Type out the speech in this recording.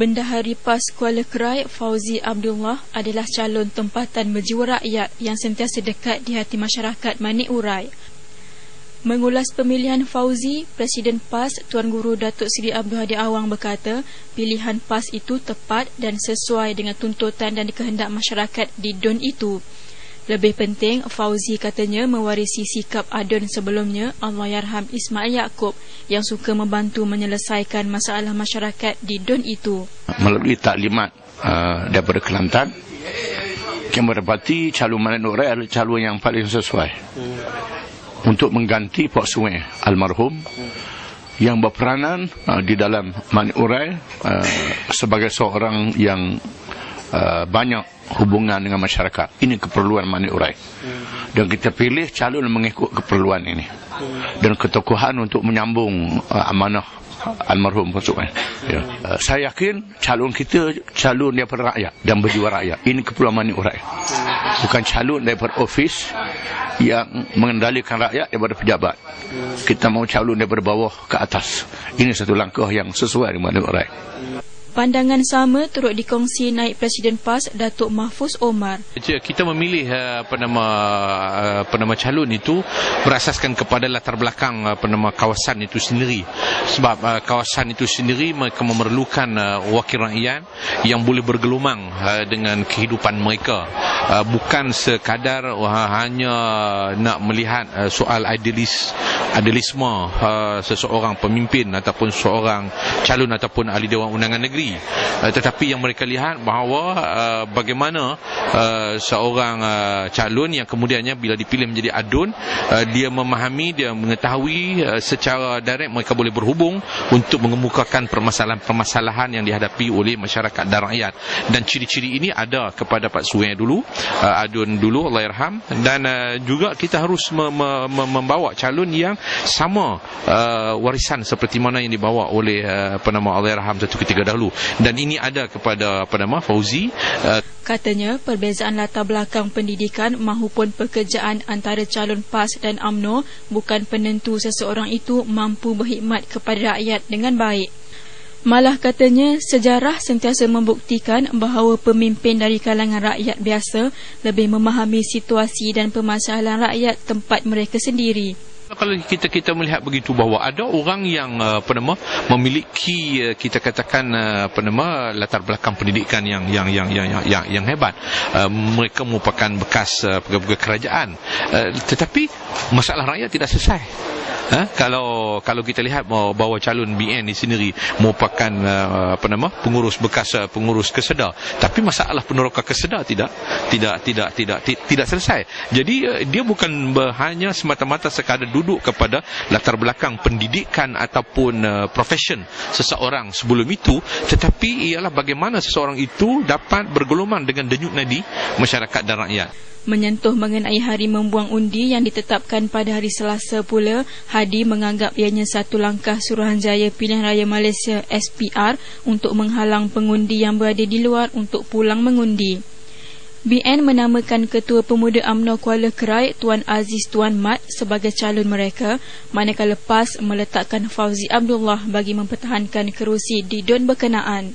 Bendahari PAS Kuala Krai, Fauzi Abdullah adalah calon tempatan berjiwa rakyat yang sentiasa dekat di hati masyarakat Manik Urai. Mengulas pemilihan Fauzi, Presiden PAS Tuan Guru Datuk Seri Abdul Hadi Awang berkata, pilihan PAS itu tepat dan sesuai dengan tuntutan dan kehendak masyarakat di DUN itu. Lebih penting, Fauzi katanya mewarisi sikap ADUN sebelumnya, Allahyarham Ismail Yaakob, yang suka membantu menyelesaikan masalah masyarakat di DUN itu. Melalui taklimat daripada Kelantan, yang mendapati calon Manik Urai adalah calon yang paling sesuai untuk mengganti Pak Suwei almarhum yang berperanan di dalam Manik Urai sebagai seorang yang banyak hubungan dengan masyarakat. Ini keperluan Manik Urai. Dan kita pilih calon mengikut keperluan ini. Dan ketokohan untuk menyambung amanah almarhum Pak Suwei. Ya. Saya yakin calon kita calon daripada rakyat dan berjiwa rakyat. Ini keperluan Manik Urai. Bukan calon daripada ofis yang mengendalikan rakyat daripada pejabat. Kita mau calon daripada bawah ke atas. Ini satu langkah yang sesuai dengan Manik Urai. Pandangan sama turut dikongsi Naib Presiden PAS Datuk Mahfuz Omar. Kita memilih calon itu berasaskan kepada latar belakang kawasan itu sendiri. Sebab kawasan itu sendiri mereka memerlukan wakil rakyat yang boleh bergelumang dengan kehidupan mereka. Bukan sekadar hanya nak melihat soal idealisme seseorang pemimpin ataupun seorang calon ataupun ahli Dewan Undangan Negeri. Tetapi yang mereka lihat bahawa bagaimana seorang calon yang kemudiannya bila dipilih menjadi ADUN, dia memahami, dia mengetahui secara direct mereka boleh berhubung untuk mengemukakan permasalahan-permasalahan yang dihadapi oleh masyarakat dan rakyat. Dan ciri-ciri ini ada kepada Pak Suwei dulu, ADUN dulu, Allahyarham, dan juga kita harus membawa calon yang sama warisan seperti mana yang dibawa oleh Allahyarham satu ketika dahulu. Dan ini ada kepada Fauzi. Katanya perbezaan latar belakang pendidikan mahupun pekerjaan antara calon PAS dan UMNO bukan penentu seseorang itu mampu berkhidmat kepada rakyat dengan baik. Malah katanya sejarah sentiasa membuktikan bahawa pemimpin dari kalangan rakyat biasa lebih memahami situasi dan permasalahan rakyat tempat mereka sendiri. Kalau kita melihat begitu bahawa ada orang yang memiliki kita katakan latar belakang pendidikan yang hebat, mereka merupakan bekas pegawai kerajaan, tetapi masalah rakyat tidak selesai. Kalau kita lihat bahawa calon BN di sendiri merupakan pengurus bekas pengurus kesedah, tapi masalah peneroka kesedah tidak selesai. Jadi dia bukan hanya semata-mata sekadar duduk kepada latar belakang pendidikan ataupun profession seseorang sebelum itu, tetapi ialah bagaimana seseorang itu dapat bergelumang dengan denyut nadi masyarakat dan rakyat. Menyentuh mengenai hari membuang undi yang ditetapkan pada hari Selasa pula, Hadi menganggap ianya satu langkah Suruhanjaya Pilihan Raya Malaysia SPR untuk menghalang pengundi yang berada di luar untuk pulang mengundi. BN menamakan Ketua Pemuda UMNO Kuala Krai Tuan Aziz Tuan Mat sebagai calon mereka, manakala PAS meletakkan Fauzi Abdullah bagi mempertahankan kerusi di DUN berkenaan.